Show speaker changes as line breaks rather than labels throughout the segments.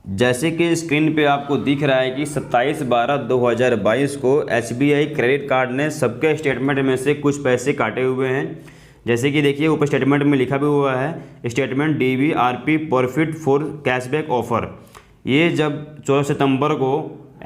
जैसे कि स्क्रीन पे आपको दिख रहा है कि 27/12/2022 को एसबीआई क्रेडिट कार्ड ने सबके स्टेटमेंट में से कुछ पैसे काटे हुए हैं। जैसे कि देखिए ऊपर स्टेटमेंट में लिखा भी हुआ है statement DVRP profit for cashback offer. ये जब 14 सितंबर को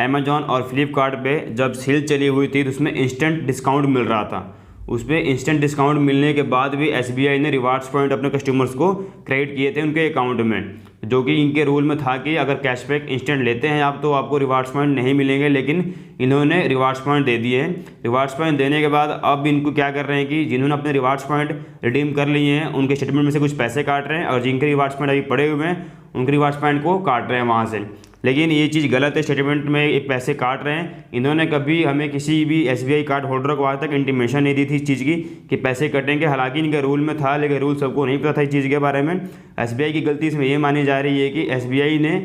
अमेजॉन और फ्लिपकार्ट पे जब सेल चली हुई थी तो उसमें इंस्टेंट डिस्काउंट मिल रहा था। उस पर इंस्टेंट डिस्काउंट मिलने के बाद भी एसबीआई ने रिवार्ड्स पॉइंट अपने कस्टमर्स को क्रेडिट किए थे उनके अकाउंट में, जो कि इनके रूल में था कि अगर कैशबैक इंस्टेंट लेते हैं आप तो आपको रिवार्ड्स पॉइंट नहीं मिलेंगे, लेकिन इन्होंने रिवार्ड्स पॉइंट दे दिए हैं। रिवार्ड्स पॉइंट देने के बाद अब इनको क्या कर रहे हैं कि जिन्होंने अपने रिवार्ड्स पॉइंट रिडीम कर लिए हैं उनके स्टेटमेंट में से कुछ पैसे काट रहे हैं और जिनके रिवार्ड्स पॉइंट अभी पड़े हुए हैं उनके रिवार्ड्स पॉइंट को काट रहे हैं वहाँ से। लेकिन ये चीज़ गलत है, स्टेटमेंट में एक पैसे काट रहे हैं। इन्होंने कभी हमें किसी भी एसबीआई कार्ड होल्डर को आज तक इंटीमेशन नहीं दी थी इस चीज़ की कि पैसे कटेंगे। हालांकि इनके रूल में था, लेकिन रूल सबको नहीं पता था इस चीज़ के बारे में। एसबीआई की गलती इसमें ये मानी जा रही है कि एसबीआई ने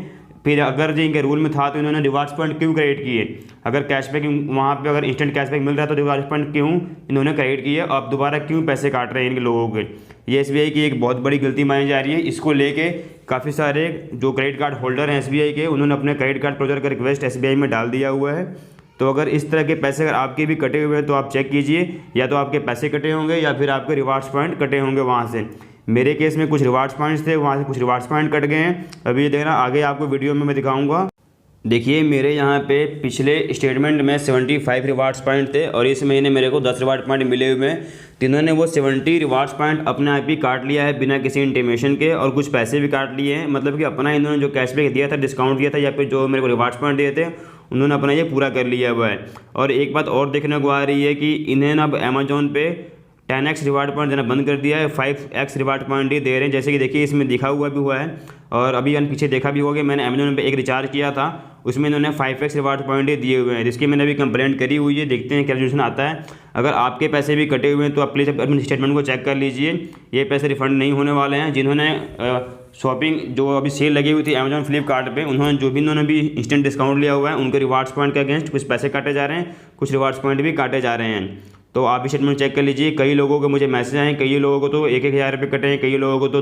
फिर अगर जो इनके रूल में था तो इन्होंने रिवार्ड्स पॉइंट क्यों क्रेडिट किए। अगर कैशबैक वहाँ पे अगर इंस्टेंट कैशबैक मिल रहा है तो रिवार्ड्स पॉइंट क्यों इन्होंने क्रेडिट किए, अब दोबारा क्यों पैसे काट रहे हैं इनके लोगों के। ये एसबीआई की एक बहुत बड़ी गलती मानी जा रही है। इसको लेके काफ़ी सारे जो क्रेडिट कार्ड होल्डर हैं एसबीआई के उन्होंने अपने क्रेडिट कार्ड प्रोवाइडर का रिक्वेस्ट एसबीआई में डाल दिया हुआ है। तो अगर इस तरह के पैसे अगर आपके भी कटे हुए हैं तो आप चेक कीजिए, या तो आपके पैसे कटे होंगे या फिर आपके रिवार्ड्स पॉइंट कटे होंगे वहाँ से। मेरे केस में कुछ रिवार्ड्स पॉइंट्स थे, वहाँ से कुछ रिवार्ड्स पॉइंट कट गए हैं। अभी ये देखना आगे आपको वीडियो में मैं दिखाऊंगा। देखिए मेरे यहाँ पे पिछले स्टेटमेंट में 75 रिवार्ड्स पॉइंट थे और इस महीने मेरे को 10 रिवार्ड पॉइंट मिले हुए हैं। तो इन्होंने वो 70 रिवार्ड्स पॉइंट अपने आप ही काट लिया है बिना किसी इंटीमेशन के, और कुछ पैसे भी काट लिए हैं। मतलब कि अपना इन्होंने जो कैशबैक दिया था, डिस्काउंट दिया था, या फिर जो मेरे को रिवार्ड्स पॉइंट दिए थे उन्होंने अपना ये पूरा कर लिया हुआ है। और एक बात और देखने को आ रही है कि इन्हें अब अमेजोन पे 10x रिवार्ड पॉइंट देना बंद कर दिया है, 5x रिवार्ड पॉइंट ही दे रहे हैं। जैसे कि देखिए इसमें दिखा हुआ भी हुआ है और अभी पीछे देखा भी होगा, मैंने अमेजोन पे एक रिचार्ज किया था उसमें इन्होंने 5x रिवार्ड पॉइंट ही दिए हुए हैं, जिसकी मैंने अभी कंप्लेंट करी हुई है। देखते हैं क्या रेजोल्यूशन आता है। अगर आपके पैसे भी कटे हुए हैं तो आप प्लीज़ अपने स्टेटमेंट को चेक कर लीजिए, ये पैसे रिफंड नहीं होने वाले हैं। जिन्होंने शॉपिंग जो अभी सेल लगी हुई थी अमेजॉन फ्लिपकार्ट पे, उन्होंने भी इंस्टेंट डिस्काउंट लिया हुआ है, उनके रिवार्ड्स पॉइंट के अगेंस्ट कुछ पैसे काटे जा रहे हैं, कुछ रिवार्ड्स पॉइंट भी काटे जा रहे हैं। तो आप स्टेटमेंट चेक कर लीजिए। कई लोगों को मुझे मैसेज आए, कई लोगों को तो 1-1 हज़ार रुपये कटे हैं, कई लोगों को तो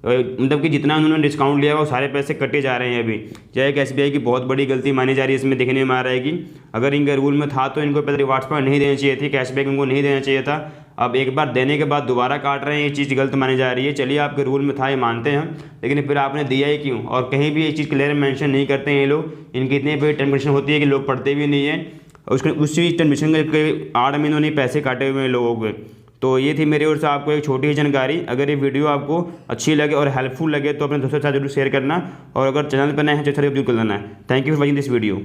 मतलब कि जितना उन्होंने डिस्काउंट लिया हुआ वो सारे पैसे कटे जा रहे हैं अभी। यह एक एसबीआई की बहुत बड़ी गलती मानी जा रही है। इसमें देखने में आ रहा है कि अगर इनके रूल में था तो इनको पहले रिवार्ड्स पॉइंट नहीं देना चाहिए थी, कैशबैक इनको नहीं देना चाहिए था। अब एक बार देने के बाद दोबारा काट रहे हैं, ये चीज़ गलत मानी जा रही है। चलिए आपके रूल में था ये मानते हैं, लेकिन फिर आपने दिया ही क्यों। और कहीं भी ये चीज़ क्लियर मेंशन नहीं करते हैं ये लोग। इनकी इतनी बड़ी टर्म कंडीशन होती है कि लोग पढ़ते भी नहीं हैं, उसी टर्म कंडीशन के आड़ में इन्होंने पैसे काटे हुए हैं लोगों के। तो ये थी मेरी ओर से आपको एक छोटी जानकारी। अगर ये वीडियो आपको अच्छी लगे और हेल्पफुल लगे तो अपने दोस्तों के साथ जरूर शेयर करना, और अगर चैनल पर नए हैं तो सब्सक्राइब जरूर कर लेना है। Thank you for watching this video.